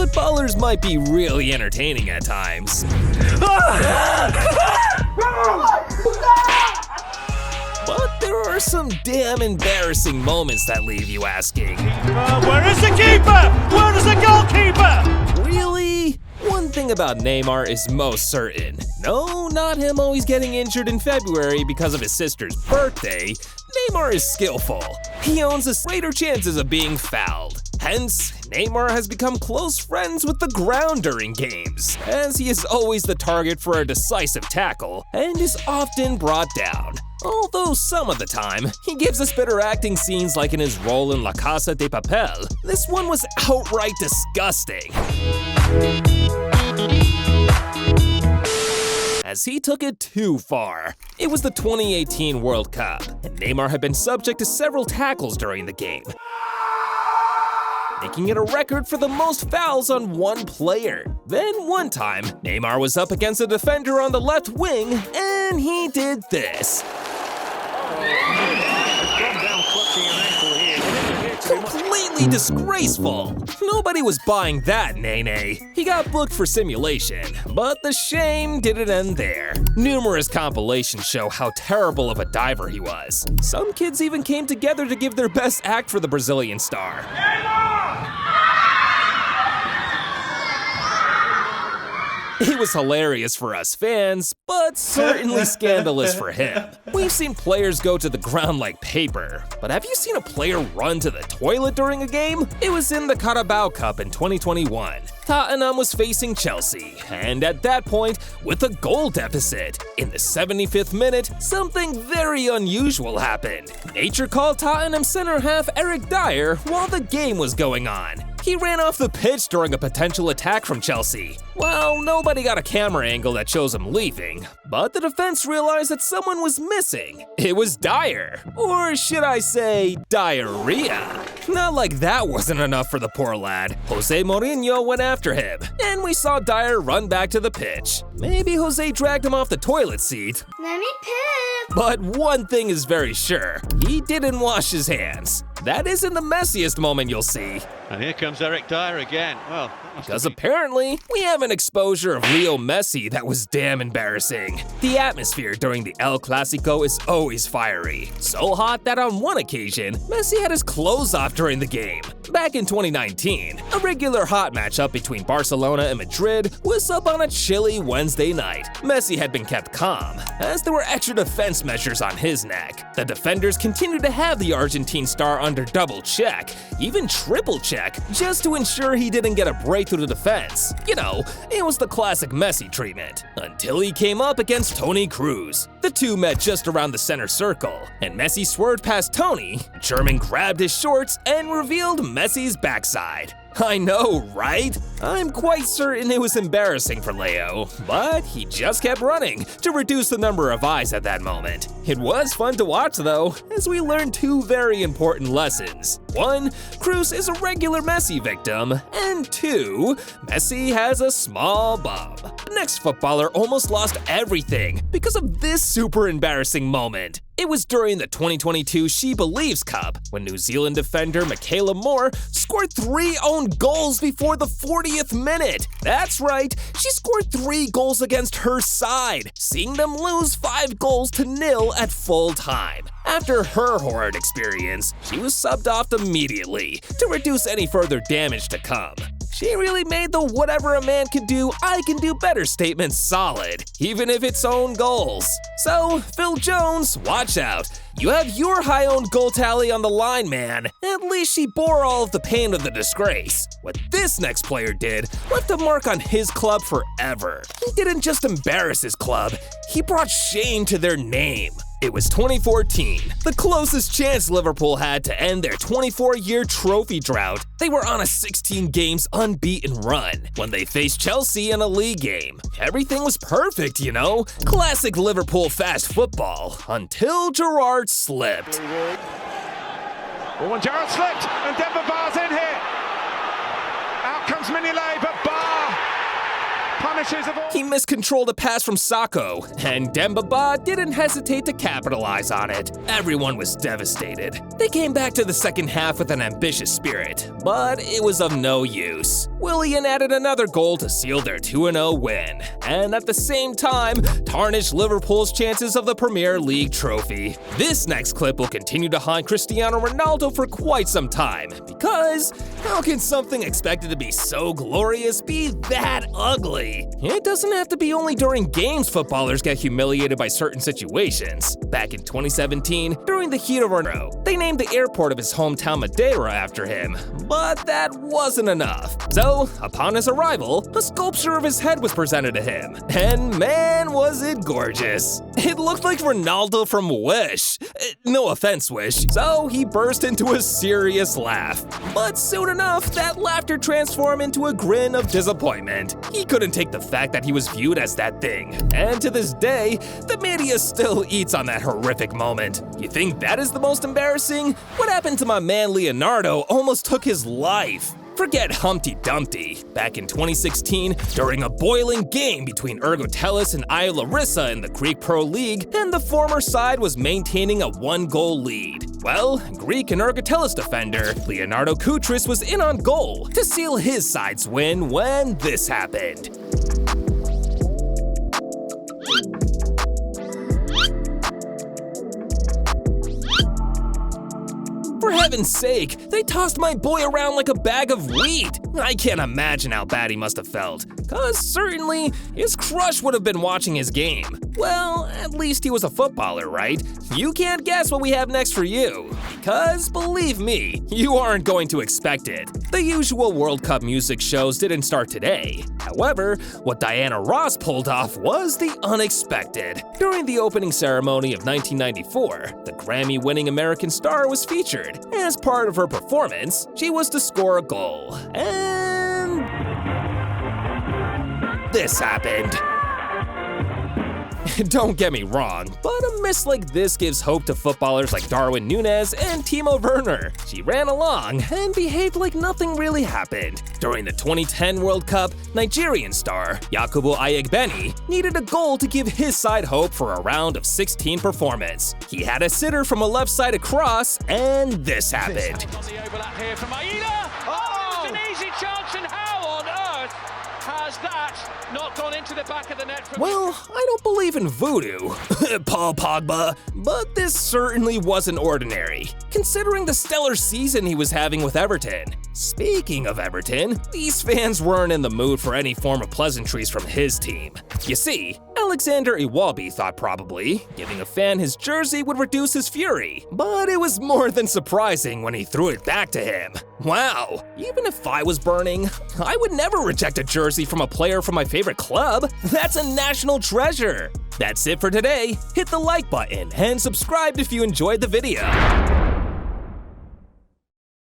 footballers might be really entertaining at times. But there are some damn embarrassing moments that leave you asking, where is the keeper? Where is the goalkeeper? Really? One thing about Neymar is most certain. No, not him always getting injured in February because of his sister's birthday. Neymar is skillful. He owns his greater chances of being fouled. Hence, Neymar has become close friends with the ground during games, as he is always the target for a decisive tackle and is often brought down. Although some of the time, he gives us better acting scenes like in his role in La Casa de Papel. This one was outright disgusting, as he took it too far. It was the 2018 World Cup, and Neymar had been subject to several tackles during the game, making it a record for the most fouls on one player. Then one time, Neymar was up against a defender on the left wing, and he did this. Completely disgraceful. Nobody was buying that, Nene. He got booked for simulation, but the shame didn't end there. Numerous compilations show how terrible of a diver he was. Some kids even came together to give their best act for the Brazilian star. It was hilarious for us fans, but certainly scandalous for him. We've seen players go to the ground like paper, but have you seen a player run to the toilet during a game? It was in the Carabao Cup in 2021. Tottenham was facing Chelsea, and at that point, with a goal deficit, in the 75th minute, something very unusual happened. Nature called Tottenham center half Eric Dier while the game was going on. He ran off the pitch during a potential attack from Chelsea. Well, nobody got a camera angle that shows him leaving, but the defense realized that someone was missing. It was Dier. Or should I say, diarrhea. Not like that wasn't enough for the poor lad. Jose Mourinho went after him, and we saw Dier run back to the pitch. Maybe Jose dragged him off the toilet seat. Let me poop. But one thing is very sure, he didn't wash his hands. That isn't the messiest moment you'll see. And here comes Eric Dier again. Well, because apparently, we have an exposure of Leo Messi that was damn embarrassing. The atmosphere during the El Clasico is always fiery. So hot that on one occasion, Messi had his clothes off during the game. Back in 2019, a regular hot matchup between Barcelona and Madrid was up on a chilly Wednesday night. Messi had been kept calm, as there were extra defense measures on his neck. The defenders continued to have the Argentine star under double check, even triple check, just to ensure he didn't get a break through the defense. You know, it was the classic Messi treatment, until he came up against Toni Kroos. The two met just around the center circle, and Messi swerved past Toni. German grabbed his shorts and revealed Messi's backside. I know, right? I'm quite certain it was embarrassing for Leo, but he just kept running to reduce the number of eyes at that moment. It was fun to watch though, as we learned two very important lessons. One, Kroos is a regular Messi victim, and two, Messi has a small bum. The next footballer almost lost everything because of this super embarrassing moment. It was during the 2022 She Believes Cup, when New Zealand defender Michaela Moore scored 3 own goals before the 40th minute. That's right, she scored 3 goals against her side, seeing them lose 5-0 at full time. After her horrid experience, she was subbed off immediately to reduce any further damage to come. She really made the whatever a man can do, I can do better statement solid, even if it's own goals. So, Phil Jones, watch out. You have your high owned goal tally on the line, man. At least she bore all of the pain of the disgrace. What this next player did left a mark on his club forever. He didn't just embarrass his club, he brought shame to their name. It was 2014, the closest chance Liverpool had to end their 24-year trophy drought. They were on a 16 games unbeaten run when they faced Chelsea in a league game. Everything was perfect, you know? Classic Liverpool fast football, until Gerrard slipped. Well, when Gerrard slipped and Denver Barr's in here. Out comes Mignolet, but Barr vanishes of all. He miscontrolled a pass from Sacco, and Dembaba didn't hesitate to capitalize on it. Everyone was devastated. They came back to the second half with an ambitious spirit, but it was of no use. Willian added another goal to seal their 2-0 win, and at the same time, tarnished Liverpool's chances of the Premier League trophy. This next clip will continue to haunt Cristiano Ronaldo for quite some time, because how can something expected to be so glorious be that ugly? It doesn't have to be only during games footballers get humiliated by certain situations. Back in 2017, during the heat of Ronaldo, they named the airport of his hometown Madeira after him, but that wasn't enough. So, upon his arrival, a sculpture of his head was presented to him, and man was it gorgeous. It looked like Ronaldo from Wish. No offense, Wish. So he burst into a serious laugh. But soon enough, that laughter transformed into a grin of disappointment. He couldn't take the fact that he was viewed as that thing. And to this day, the media still eats on that horrific moment. You think that is the most embarrassing? What happened to my man Leonardo almost took his life. Forget Humpty Dumpty. Back in 2016, during a boiling game between Ergotelis and Aya Larissa in the Greek Pro League, and the former side was maintaining a 1-goal lead. Well, Greek and Ergotelis defender Leonardo Koutris was in on goal to seal his side's win when this happened. For heaven's sake, they tossed my boy around like a bag of wheat. I can't imagine how bad he must have felt, cause certainly his crush would have been watching his game. Well, at least he was a footballer, right? You can't guess what we have next for you, cause believe me, you aren't going to expect it. The usual World Cup music shows didn't start today. However, what Diana Ross pulled off was the unexpected. During the opening ceremony of 1994, the Grammy-winning American star was featured. As part of her performance, she was to score a goal. And this happened. Don't get me wrong, but a miss like this gives hope to footballers like Darwin Núñez and Timo Werner. She ran along and behaved like nothing really happened. During the 2010 World Cup, Nigerian star Yakubu Ayegbeni needed a goal to give his side hope for a round of 16 performance. He had a sitter from a left-sided cross, and this happened. On the overlap here from Aida. Oh, it was an easy chance, and how on earth has that not gone into the back of the net? Well, I don't believe in voodoo, Paul Pogba, but this certainly wasn't ordinary, considering the stellar season he was having with Everton. Speaking of Everton, these fans weren't in the mood for any form of pleasantries from his team. You see, Alexander Iwobi thought probably giving a fan his jersey would reduce his fury, but it was more than surprising when he threw it back to him. Wow, even if I was burning, I would never reject a jersey from a player from my favorite club. That's a national treasure. That's it for today. Hit the like button and subscribe if you enjoyed the video.